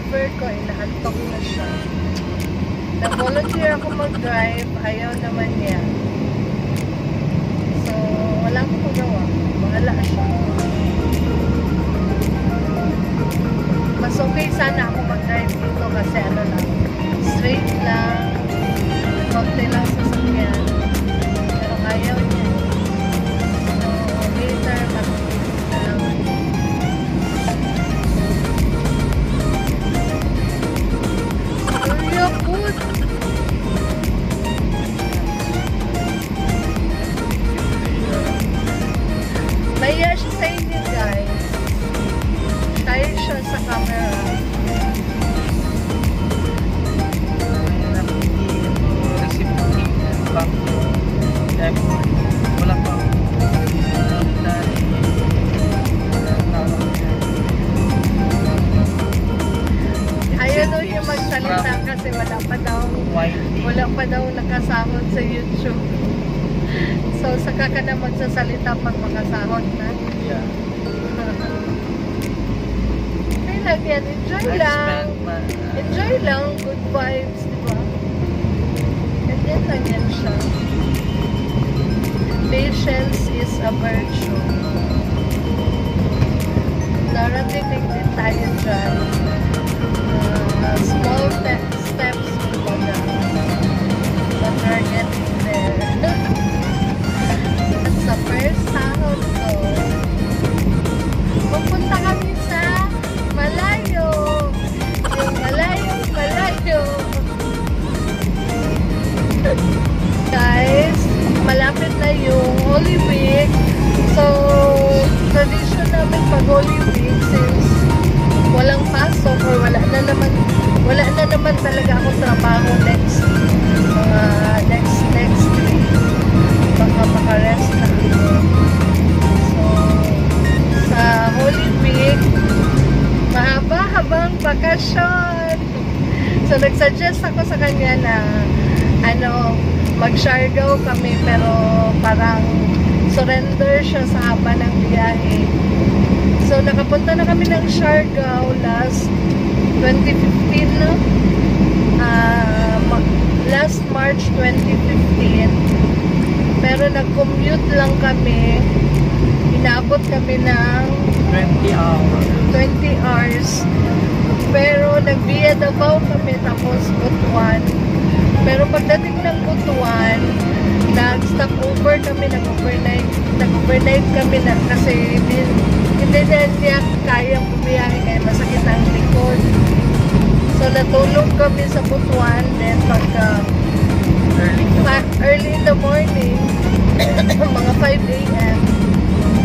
driver ko, inaantok na siya. Nag-volunteer ako mag-drive, ayaw naman niya. So, wala akong magawa. Bahala siya. Mas okay sana ako mag-drive dito kasi ano lang, straight lang, konti lang sasakyan. Pero ayaw niya. So, later, mag-drive na lang. Surya food! Maya siya sa inyo, guys. Tayo siya sa camera. Wala pa. Ayaw daw yung magsalita kasi wala pa daw nakasahod sa YouTube. So, saka ka na magsasalita pag makasahod na. Yeah. Ay lang yan, enjoy lang. Enjoy lang, good vibes, di ba? Ganyan lang yan siya. Patience is a virtue. Darating din tayo dyan. Small steps kumbaga. But we're getting there. At sa first sahod ko, pupunta kami sa malayo. Yung malayo. Guys, malapit na yung Holy Week. So, tradition namin pag Holy Week since walang pasok or wala na naman talaga akong trabaho next week. Baka makarest na ako. So, sa Holy Week, mahaba-habang bakasyon. So, nagsuggest ako sa kanya na mag-Siargao kami pero parang surrender siya sa haba ng biyahe. So, nakapunta na kami ng Siargao last 2015, no? Last March 2015. Pero nag-commute lang kami. Inaabot kami ng 20 hours. Pero nag-via Davao kami tapos Butuan. Pero pagdating ng Butuan, nag-stop over kami, nag-overnight kami na kasi hindi na niya kayang bumiyahe kaya masakit ang likod. So natulog kami sa Butuan, then pagka early in the morning, mga 5 a.m.,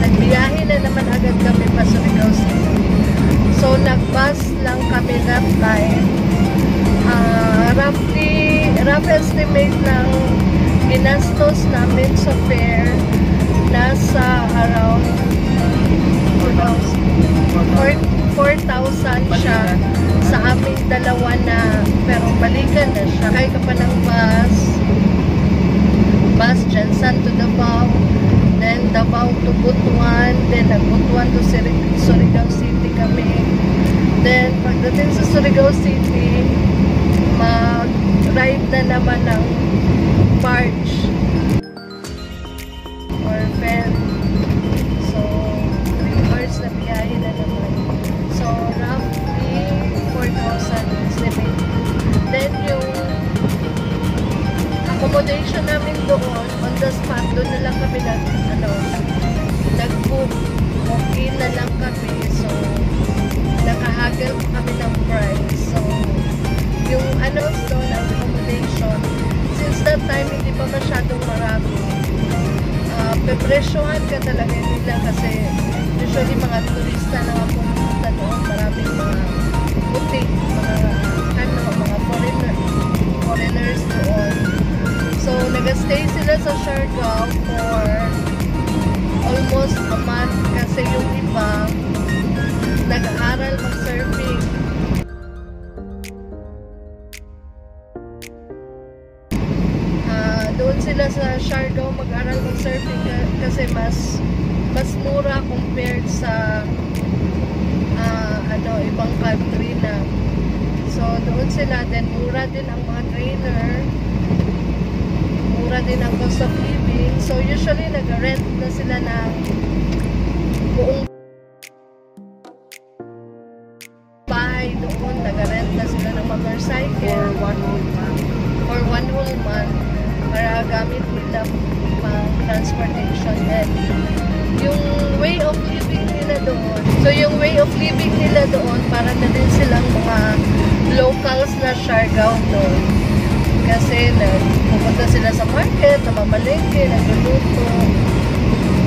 nagbiyahe na naman agad kami pa Surigao City. So nag-bus lang kami that time. Rough estimate ng ginastos namin sa fare nasa around 4,000 siya sa aming dalawa na, pero balikan na siya. Kaya ka pa ng bus Jensen to Davao, then Davao to Butuan, then nag-Butuan to Surigao City kami. Then pagdating sa Surigao City, mag-ride na naman ng barge or ferry. So 3 hours na biyahe na naman. So roughly 4,000 estimate. Then yung accommodation namin doon, on the spot, doon na lang kami nag-book. Okay na lang kami. So nakahagel kami ng price. So yung doon, ang accommodation, since that time hindi pa masyadong marami, pepresyohan ka talaga nila kasi usually mga turista lang ang pumunta doon, maraming mga boutique, mga foreigners doon. So nag-stay sila sa Siargao for almost a month kasi yung iba nag-aaral mag-surfing. Doon sila sa Siargao mag-aral mag-surfing kasi mas mura compared sa ibang country na So, doon sila. Then, mura din ang mga trainer. Mura din ang cost of living. So, usually, nag-rent na sila ng buong bahay doon. Nag-rent na sila ng motorcycle. For one whole month. Para gamit nila pang transportation. Then, yung way of living nila doon. So, yung way of living nila doon, para na din silang mga locals na Siargao doon. Kasi, pupunta sila sa market, namamalengke, nagluluto.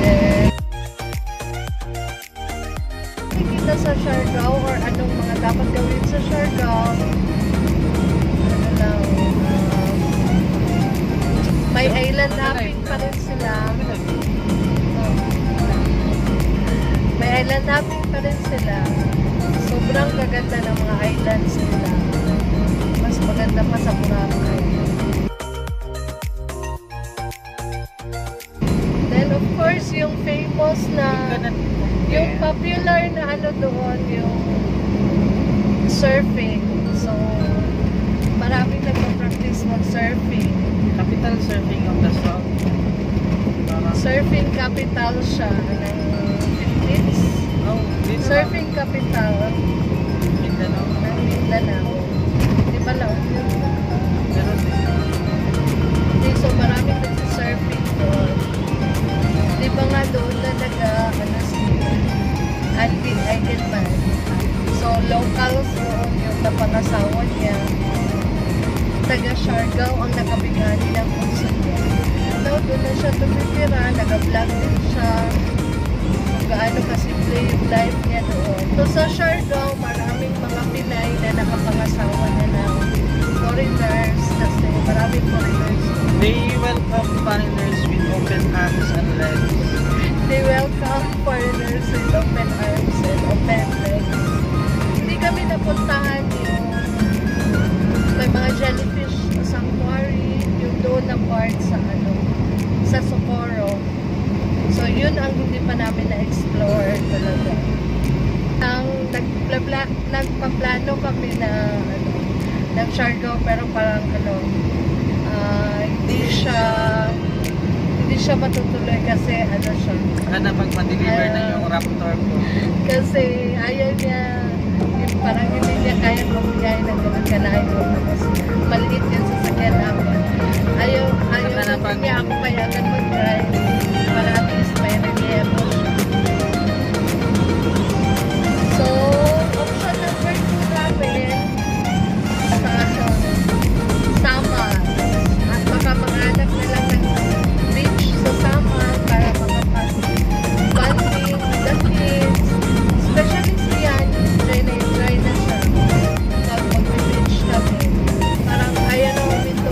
Then, kita sa Siargao or anong mga dapat gawin sa Siargao. Ano lang, may island hopping pa rin sila. May island hopping pa rin sila. Sobrang gaganda ng mga islands nila. Mas maganda pa sa Boracay. Then of course, yung famous na, yung popular na ano doon, yung surfing. So, maraming nagpa-practice mag-surfing. Capital surfing of the South. Surfing capital siya ng Philippines. Oh, Surfing capital Mindanao. ng Mindanao. Di ba lang? Meron din. Hindi, so maraming nagsisurfing doon. Di ba nga doon na si Alvin Eigenman. So, locals doon yung napangasawa niya. Taga Siargao ang nakabigani ng puso niya. So, doon na siya tumitira, nag-vlog din siya. Kung gaano kasimple yung life niya doon. So, sa Siargao, maraming mga Pinay na nakapangasawa na ng foreigners. Kasi maraming foreigners. They welcome foreigners with open arms and legs. They welcome foreigners with open arms and open legs. Hindi kami napuntahan yung may mga jellyfish sanctuary, yung doon na part sa sa Socorro. So yun ang hindi pa namin na-explore talaga. Ang nagpaplano kami na ng Siargao, pero parang hindi siya matutuloy kasi siya. Sana pag ma-deliver na yung Raptor ko. Kasi ayaw niya, parang hindi niya kaya mamigay ng ganun kalayo. Maliit yan sa sakyan namin. Ayaw niya ako payagan mag-drive para at least may reliable siya. So, option number 2 namin sa Samar. At baka maghanap na lang ng beach sa Samar para makapag-bonding with the kids. Especially si Yan, enjoy na siya. Pag mag-beach kami. Parang ayaw na umito.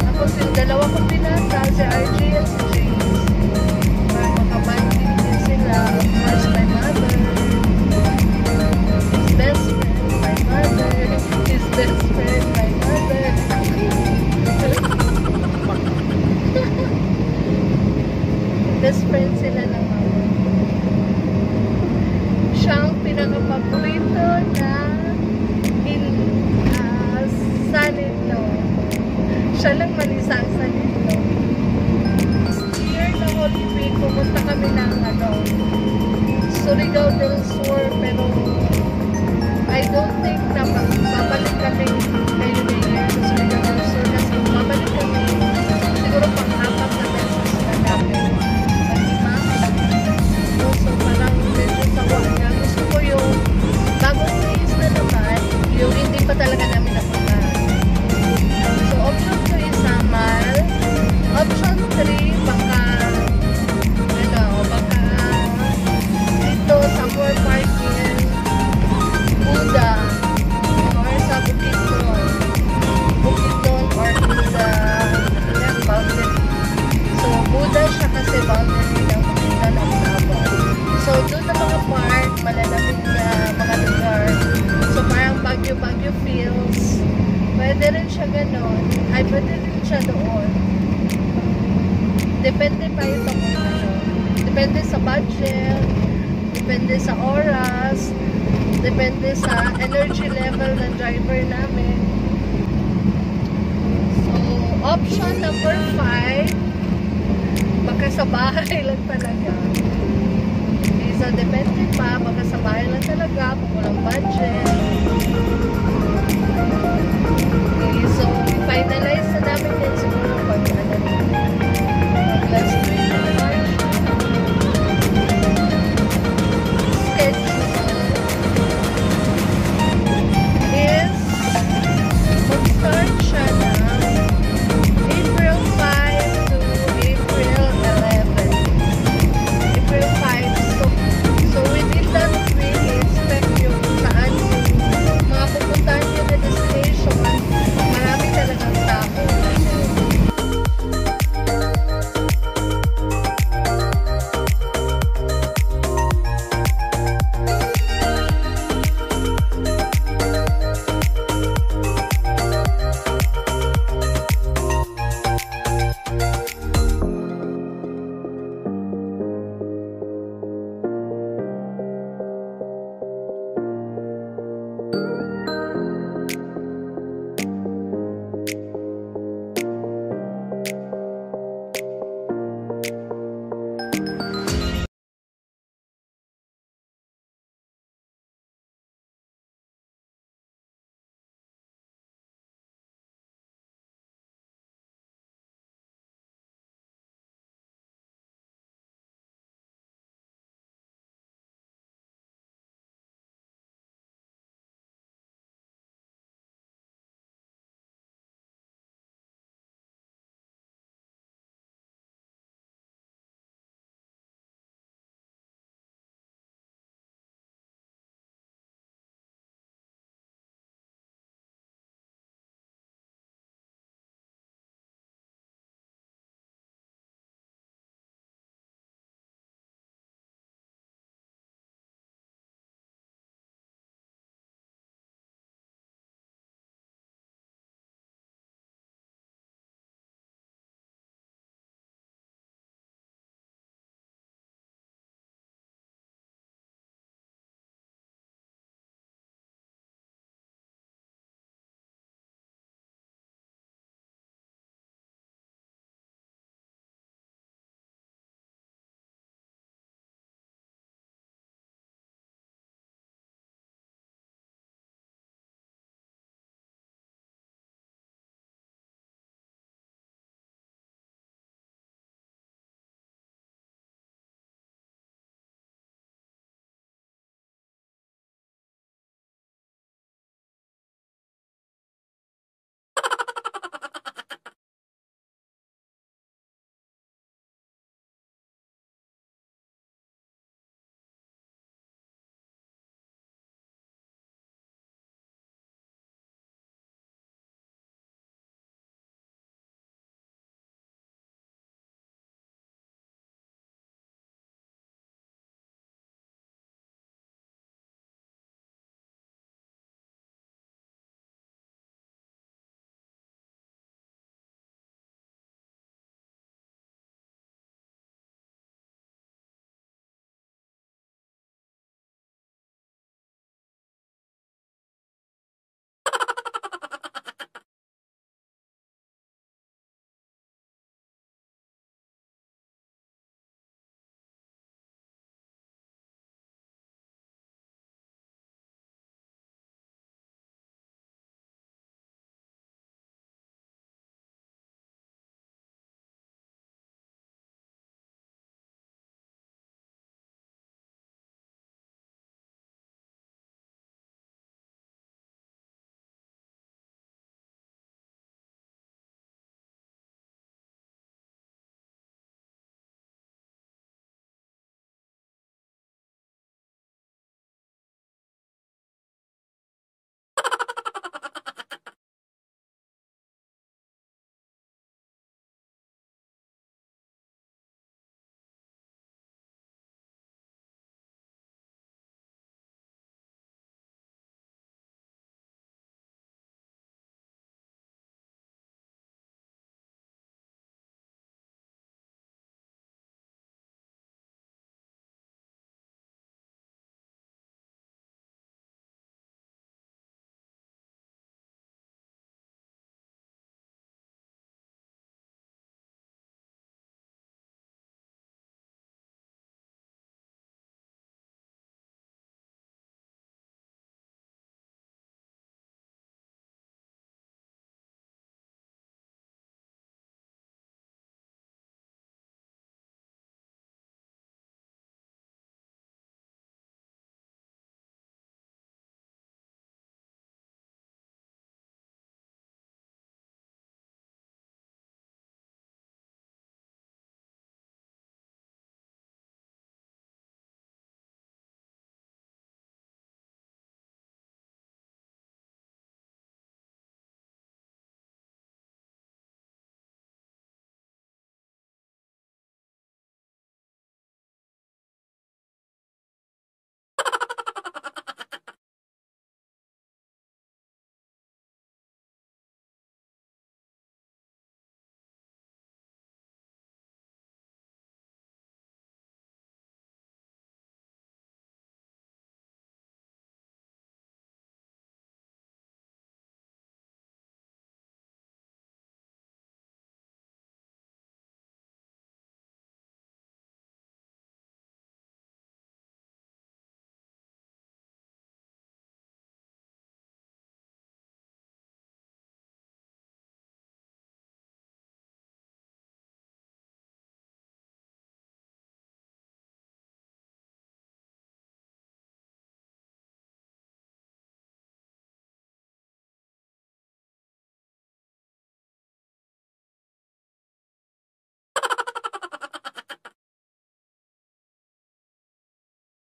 Tapos yung dalawa kong binata, si RJ at si James. Para makabanding din sila. Of course, my mother. His best friend, my mother. His best friend, my mother. Best friend sila ng mama. Siya ang pinaka-paborito na son-in-law. Siya lang malisang son-in-law. Year na Holy Week, pumunta kami ng Surigao del Sur, pero I don't think na babalik kami kayo na year sa Surigao del Sur kasi babalik kami siguro pang-apat na beses na namin. So parang medyo sawa niya. Gusto ko yung bagong place na naman, yung hindi pa talaga namin napuntahan. So option 2 is Samar. Option 3, baka dito sa Fort Parkin, Buda, or sa Bukidnon or Buda, boundary. So Buda siya kasi boundary ng Bukidnon at Davao. So doon na mga park, malalamig na mga lugar. So parang Baguio feels. Pwede rin siya ganon. Ay, pwede rin siya doon. Depende pa ito kung Depende sa budget. Depende sa oras. Depende sa energy level ng driver namin. So, option number 5, baka sa bahay lang talaga. Okay, so depende pa, baka sa bahay lang talaga, kung walang budget. Okay, so, finalize na